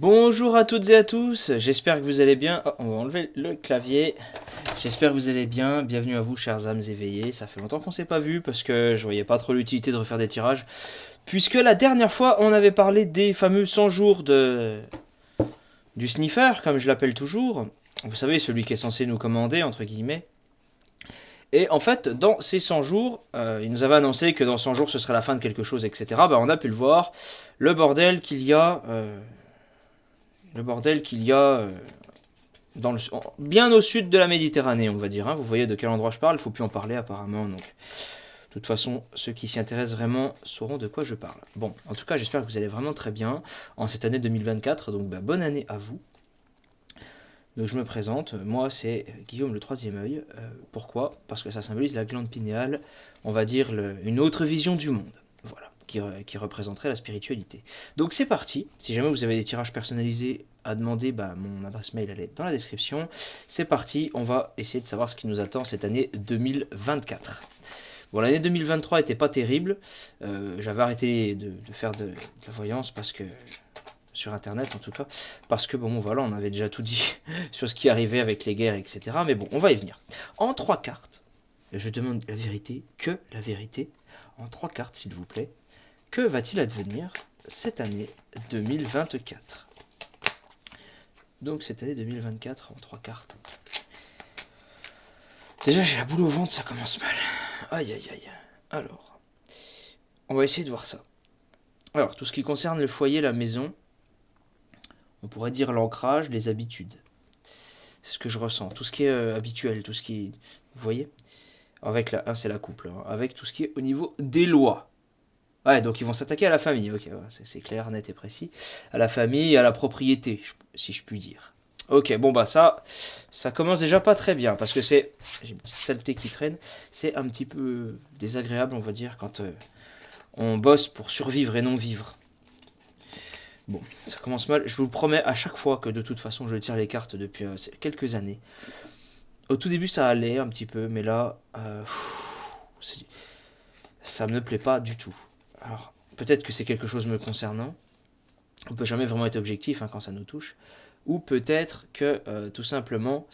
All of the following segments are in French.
Bonjour à toutes et à tous, j'espère que vous allez bien. Oh, on va enlever le clavier. J'espère que vous allez bien. Bienvenue à vous, chers âmes éveillées. Ça fait longtemps qu'on s'est pas vu parce que je voyais pas trop l'utilité de refaire des tirages. Puisque la dernière fois, on avait parlé des fameux 100 jours du sniffer, comme je l'appelle toujours. Vous savez, celui qui est censé nous commander, entre guillemets. Et en fait, dans ces 100 jours, il nous avait annoncé que dans 100 jours, ce serait la fin de quelque chose, etc. Bah, on a pu le voir. Le bordel qu'il y a. Le bordel qu'il y a dans bien au sud de la Méditerranée, on va dire. Hein. Vous voyez de quel endroit je parle, il ne faut plus en parler apparemment. Donc, de toute façon, ceux qui s'y intéressent vraiment sauront de quoi je parle. Bon, en tout cas, j'espère que vous allez vraiment très bien en cette année 2024. Donc, bonne année à vous. Donc, je me présente. Moi, c'est Guillaume le troisième œil. Pourquoi? Parce que ça symbolise la glande pinéale, on va dire une autre vision du monde. Voilà. Qui représenterait la spiritualité. Donc c'est parti, si jamais vous avez des tirages personnalisés à demander, mon adresse mail elle est dans la description. C'est parti, on va essayer de savoir ce qui nous attend cette année 2024. Bon, l'année 2023 était pas terrible, j'avais arrêté de faire de la voyance parce que sur internet en tout cas, parce que bon voilà, on avait déjà tout dit sur ce qui arrivait avec les guerres, etc. Mais bon, on va y venir. En 3 cartes, je demande la vérité, que la vérité, en 3 cartes s'il vous plaît. Que va-t-il advenir cette année 2024? Donc cette année 2024 en 3 cartes. Déjà j'ai la boule au ventre, ça commence mal. Aïe aïe aïe. Alors, on va essayer de voir ça. Alors, tout ce qui concerne le foyer, la maison, on pourrait dire l'ancrage, les habitudes. C'est ce que je ressens. Tout ce qui est habituel, tout ce qui est... Vous voyez? Avec la... Ah, c'est la couple. Hein. Avec tout ce qui est au niveau des lois. Ouais, donc ils vont s'attaquer à la famille, ok, ouais, c'est clair, net et précis. À la famille et à la propriété, si je puis dire. Ok, bon ça commence déjà pas très bien, parce que c'est, j'ai une petite saleté qui traîne, c'est un petit peu désagréable, on va dire, quand on bosse pour survivre et non vivre. Bon, ça commence mal, je vous promets à chaque fois que de toute façon je tire les cartes depuis quelques années. Au tout début ça allait un petit peu, mais là, ça me plaît pas du tout. Alors, peut-être que c'est quelque chose me concernant. On peut jamais vraiment être objectif quand ça nous touche. Ou peut-être que tout simplement,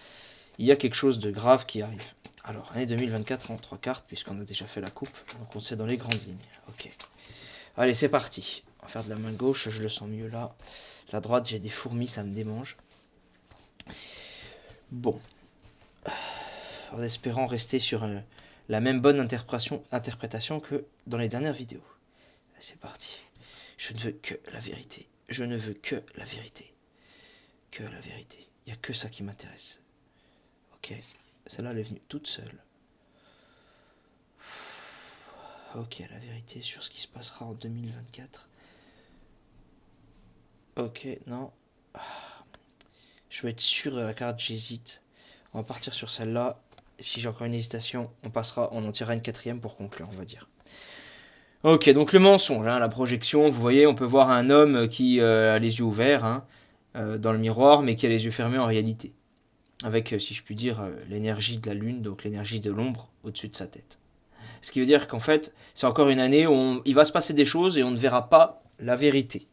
il y a quelque chose de grave qui arrive. Alors, année 2024 en 3 cartes, puisqu'on a déjà fait la coupe. Donc on sait dans les grandes lignes. Ok. Allez, c'est parti. On va faire de la main gauche, je le sens mieux là. La droite, j'ai des fourmis, ça me démange. Bon. En espérant rester sur la même bonne interprétation que dans les dernières vidéos. C'est parti. Je ne veux que la vérité. Je ne veux que la vérité. Que la vérité. Il n'y a que ça qui m'intéresse. Ok. Celle-là, elle est venue toute seule. Ok, la vérité sur ce qui se passera en 2024. Ok, non. Je veux être sûr de la carte, j'hésite. On va partir sur celle-là. Si j'ai encore une hésitation, on en tirera une quatrième pour conclure, on va dire. Ok, donc le mensonge, la projection, vous voyez, on peut voir un homme qui a les yeux ouverts dans le miroir, mais qui a les yeux fermés en réalité. Avec, si je puis dire, l'énergie de la lune, donc l'énergie de l'ombre au-dessus de sa tête. Ce qui veut dire qu'en fait, c'est encore une année où il va se passer des choses et on ne verra pas la vérité.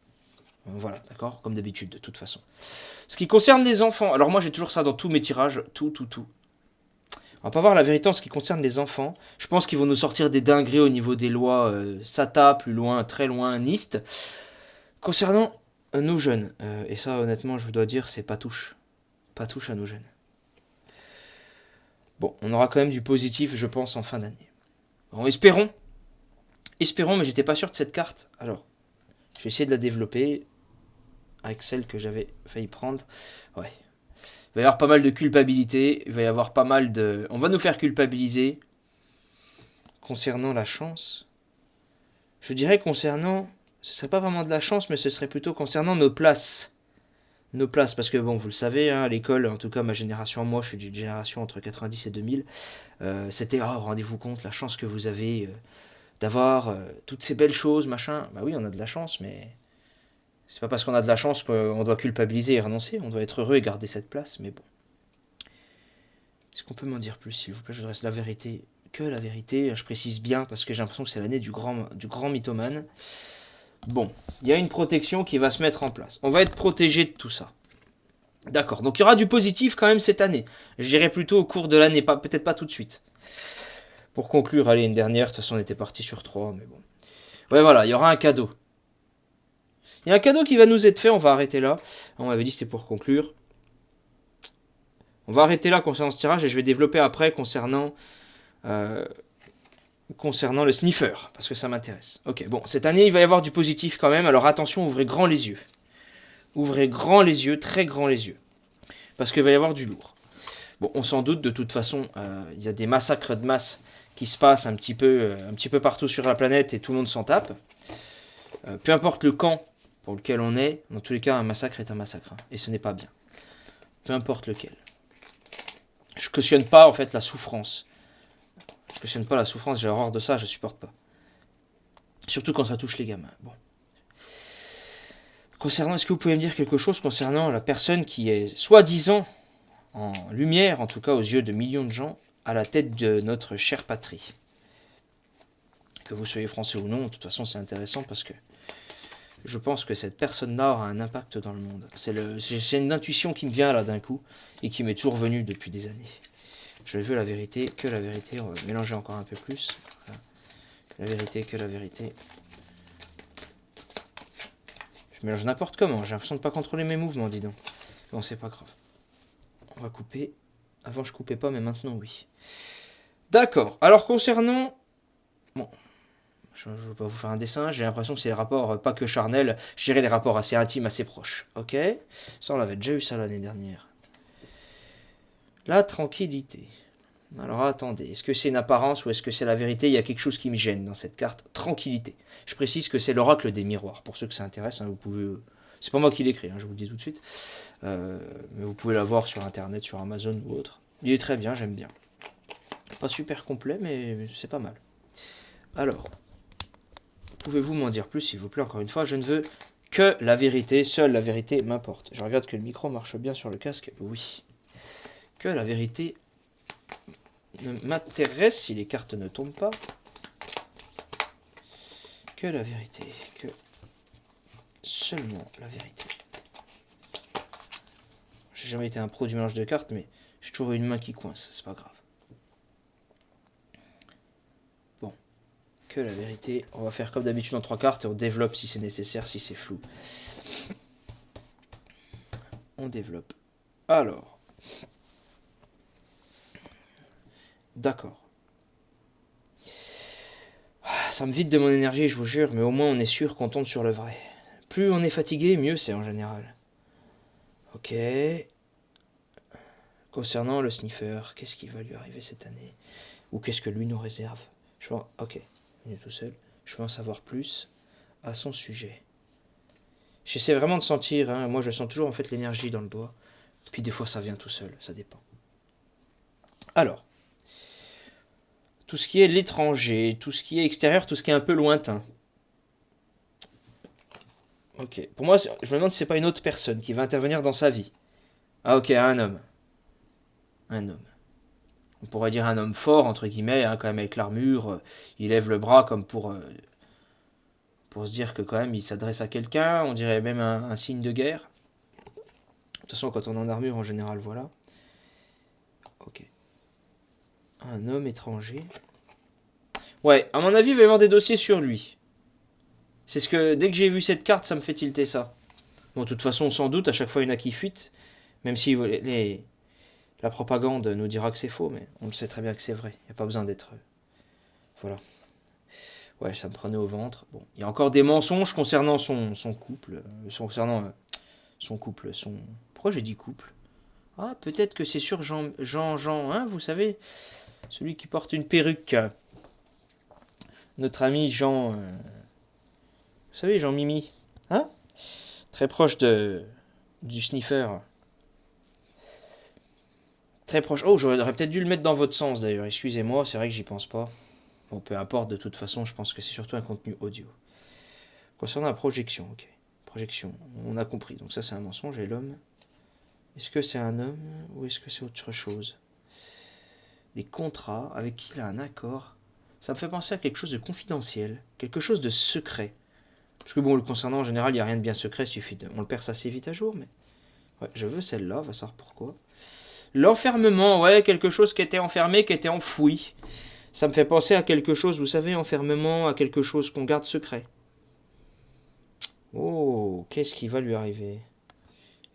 Voilà, d'accord? Comme d'habitude, de toute façon. Ce qui concerne les enfants, alors moi j'ai toujours ça dans tous mes tirages, tout. On va pas voir la vérité en ce qui concerne les enfants. Je pense qu'ils vont nous sortir des dingueries au niveau des lois SATA, plus loin, très loin, NIST. Concernant nos jeunes, et ça honnêtement je vous dois dire, c'est pas touche. Pas touche à nos jeunes. Bon, on aura quand même du positif, je pense, en fin d'année. Bon, espérons. Espérons, mais j'étais pas sûr de cette carte. Alors, je vais essayer de la développer avec celle que j'avais failli prendre. Ouais. Il va y avoir pas mal de culpabilité. Il va y avoir pas mal de... On va nous faire culpabiliser. Concernant la chance. Je dirais concernant... Ce serait pas vraiment de la chance, mais ce serait plutôt concernant nos places. Nos places, parce que bon, vous le savez, à l'école, en tout cas ma génération, moi je suis d'une génération entre 90 et 2000, c'était, oh, rendez-vous compte, la chance que vous avez d'avoir toutes ces belles choses, machin. Bah oui, on a de la chance, mais c'est pas parce qu'on a de la chance qu'on doit culpabiliser et renoncer, on doit être heureux et garder cette place, mais bon. Est-ce qu'on peut m'en dire plus, s'il vous plaît? Je reste la vérité, que la vérité, je précise bien, parce que j'ai l'impression que c'est l'année du grand mythomane. Bon, il y a une protection qui va se mettre en place. On va être protégé de tout ça. D'accord, donc il y aura du positif quand même cette année. Je dirais plutôt au cours de l'année, peut-être pas tout de suite. Pour conclure, allez, une dernière, de toute façon on était parti sur 3, mais bon. Ouais, voilà, il y aura un cadeau. Il y a un cadeau qui va nous être fait, on va arrêter là. On m'avait dit que c'était pour conclure. On va arrêter là concernant ce tirage et je vais développer après euh, concernant le sniffer, parce que ça m'intéresse. Ok, bon, cette année il va y avoir du positif quand même, alors attention, ouvrez grand les yeux. Ouvrez grand les yeux, très grand les yeux. Parce qu'il va y avoir du lourd. Bon, on s'en doute, de toute façon, il y a des massacres de masse qui se passent un petit peu partout sur la planète et tout le monde s'en tape. Peu importe le camp pour lequel on est, dans tous les cas, un massacre est un massacre. Hein, et ce n'est pas bien. Peu importe lequel. Je cautionne pas, en fait, la souffrance. Je cautionne pas la souffrance, j'ai horreur de ça, je supporte pas. Surtout quand ça touche les gamins. Bon. Concernant, est-ce que vous pouvez me dire quelque chose concernant la personne qui est soi-disant en lumière, en tout cas aux yeux de millions de gens, à la tête de notre chère patrie? Que vous soyez français ou non, de toute façon c'est intéressant parce que je pense que cette personne-là aura un impact dans le monde. C'est une intuition qui me vient là d'un coup et qui m'est toujours venue depuis des années. Je veux la vérité, que la vérité, on va mélanger encore un peu plus. Voilà. La vérité, que la vérité. Je mélange n'importe comment, j'ai l'impression de ne pas contrôler mes mouvements, dis donc. Bon, c'est pas grave. On va couper. Avant je coupais pas, mais maintenant oui. D'accord, alors concernant... Bon, je ne vais pas vous faire un dessin, j'ai l'impression que c'est les rapports pas que charnels, je dirais les rapports assez intimes, assez proches. Ok? Ça, on avait déjà eu ça l'année dernière. La tranquillité. Alors attendez, est-ce que c'est une apparence ou est-ce que c'est la vérité? Il y a quelque chose qui me gêne dans cette carte. Tranquillité. Je précise que c'est l'oracle des miroirs. Pour ceux que ça intéresse, hein, vous pouvez... C'est pas moi qui l'écris, hein, je vous le dis tout de suite. Mais vous pouvez la voir sur internet, sur Amazon ou autre. Il est très bien, j'aime bien. Pas super complet, mais c'est pas mal. Alors, pouvez-vous m'en dire plus, s'il vous plaît? Encore une fois, je ne veux que la vérité, seule la vérité m'importe. Je regarde que le micro marche bien sur le casque, oui. Que la vérité m'intéresse si les cartes ne tombent pas. Que la vérité, que seulement la vérité. J'ai jamais été un pro du mélange de cartes, mais j'ai toujours eu une main qui coince, c'est pas grave. Bon, que la vérité, on va faire comme d'habitude en 3 cartes et on développe si c'est nécessaire, si c'est flou. On développe. Alors. D'accord. Ça me vide de mon énergie, je vous jure, mais au moins on est sûr qu'on tombe sur le vrai. Plus on est fatigué, mieux c'est en général. Ok. Concernant le sniffer, qu'est-ce qui va lui arriver cette année? Ou qu'est-ce que lui nous réserve? Ok, il est tout seul. Je veux en savoir plus à son sujet. J'essaie vraiment de sentir, hein. Moi je sens toujours en fait l'énergie dans le doigt. Puis des fois ça vient tout seul, ça dépend. Alors, tout ce qui est l'étranger, tout ce qui est extérieur, tout ce qui est un peu lointain. Ok, pour moi, je me demande si c'est pas une autre personne qui va intervenir dans sa vie. Ah ok, un homme. Un homme. On pourrait dire un homme fort, entre guillemets, hein, quand même avec l'armure. Il lève le bras comme pour se dire que quand même il s'adresse à quelqu'un. On dirait même un signe de guerre. De toute façon, quand on est en armure, en général, voilà. Ok. Un homme étranger. Ouais, à mon avis, il va y avoir des dossiers sur lui. C'est ce que, dès que j'ai vu cette carte, ça me fait tilter ça. Bon, de toute façon, sans doute, à chaque fois, il y en a qui fuitent. Même si la propagande nous dira que c'est faux, mais on le sait très bien que c'est vrai. Il n'y a pas besoin d'être... Voilà. Ouais, ça me prenait au ventre. Bon, il y a encore des mensonges concernant son couple. Concernant son couple. Pourquoi j'ai dit couple? Ah, peut-être que c'est sur Jean, hein, vous savez, celui qui porte une perruque. Notre ami Jean... vous savez, Jean Mimi. Hein? Très proche du sniffer. Très proche. Oh, j'aurais peut-être dû le mettre dans votre sens d'ailleurs. Excusez-moi, c'est vrai que j'y pense pas. Bon, peu importe, de toute façon, je pense que c'est surtout un contenu audio. Concernant la projection, ok. Projection, on a compris. Donc ça, c'est un mensonge. Et l'homme, est-ce que c'est un homme ou est-ce que c'est autre chose? Les contrats avec qui il a un accord, ça me fait penser à quelque chose de confidentiel, quelque chose de secret. Parce que bon, le concernant, en général, il n'y a rien de bien secret, on le perce assez vite à jour, mais... Ouais, je veux celle-là, on va savoir pourquoi. L'enfermement, ouais, quelque chose qui était enfermé, qui était enfoui. Ça me fait penser à quelque chose, vous savez, enfermement, à quelque chose qu'on garde secret. Oh, qu'est-ce qui va lui arriver?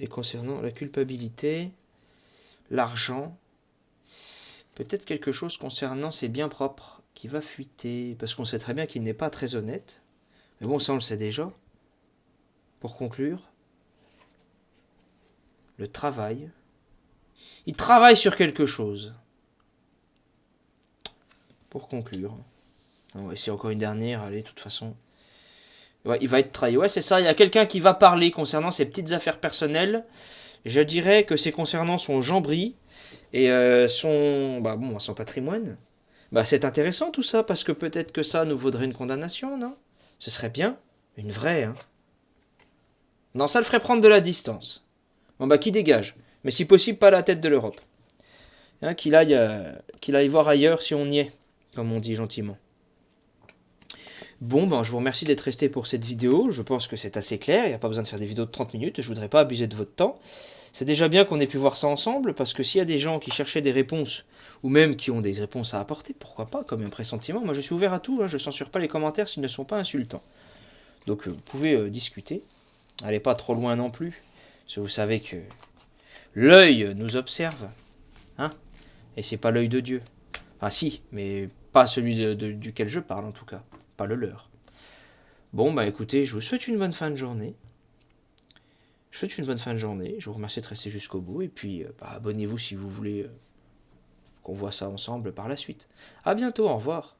Et concernant la culpabilité, l'argent, peut-être quelque chose concernant ses biens propres qui va fuiter, parce qu'on sait très bien qu'il n'est pas très honnête. Mais bon, ça on le sait déjà. Pour conclure, le travail. Il travaille sur quelque chose. Pour conclure. On va essayer encore une dernière, allez, de toute façon. Ouais, il va être trahi. Ouais, c'est ça, il y a quelqu'un qui va parler concernant ses petites affaires personnelles. Je dirais que c'est concernant son jambris et son patrimoine. Bah, c'est intéressant tout ça, parce que peut-être que ça nous vaudrait une condamnation, non? Ce serait bien, une vraie, hein. Non, ça le ferait prendre de la distance. Bon bah, qui dégage? Mais si possible, pas la tête de l'Europe. Hein, qu'il aille voir ailleurs si on y est, comme on dit gentiment. Bon, ben, je vous remercie d'être resté pour cette vidéo. Je pense que c'est assez clair. Il n'y a pas besoin de faire des vidéos de 30 minutes. Je voudrais pas abuser de votre temps. C'est déjà bien qu'on ait pu voir ça ensemble, parce que s'il y a des gens qui cherchaient des réponses, ou même qui ont des réponses à apporter, pourquoi pas, comme un pressentiment. Moi, je suis ouvert à tout. Hein, je ne censure pas les commentaires s'ils ne sont pas insultants. Donc, vous pouvez discuter. Allez pas trop loin non plus. Parce que vous savez que l'œil nous observe. Hein? Et c'est pas l'œil de Dieu. Enfin, si, mais pas celui duquel je parle, en tout cas. Pas le leur. Bon, bah écoutez, je vous souhaite une bonne fin de journée. Je vous remercie de rester jusqu'au bout. Et puis, abonnez-vous si vous voulez qu'on voit ça ensemble par la suite. À bientôt, au revoir.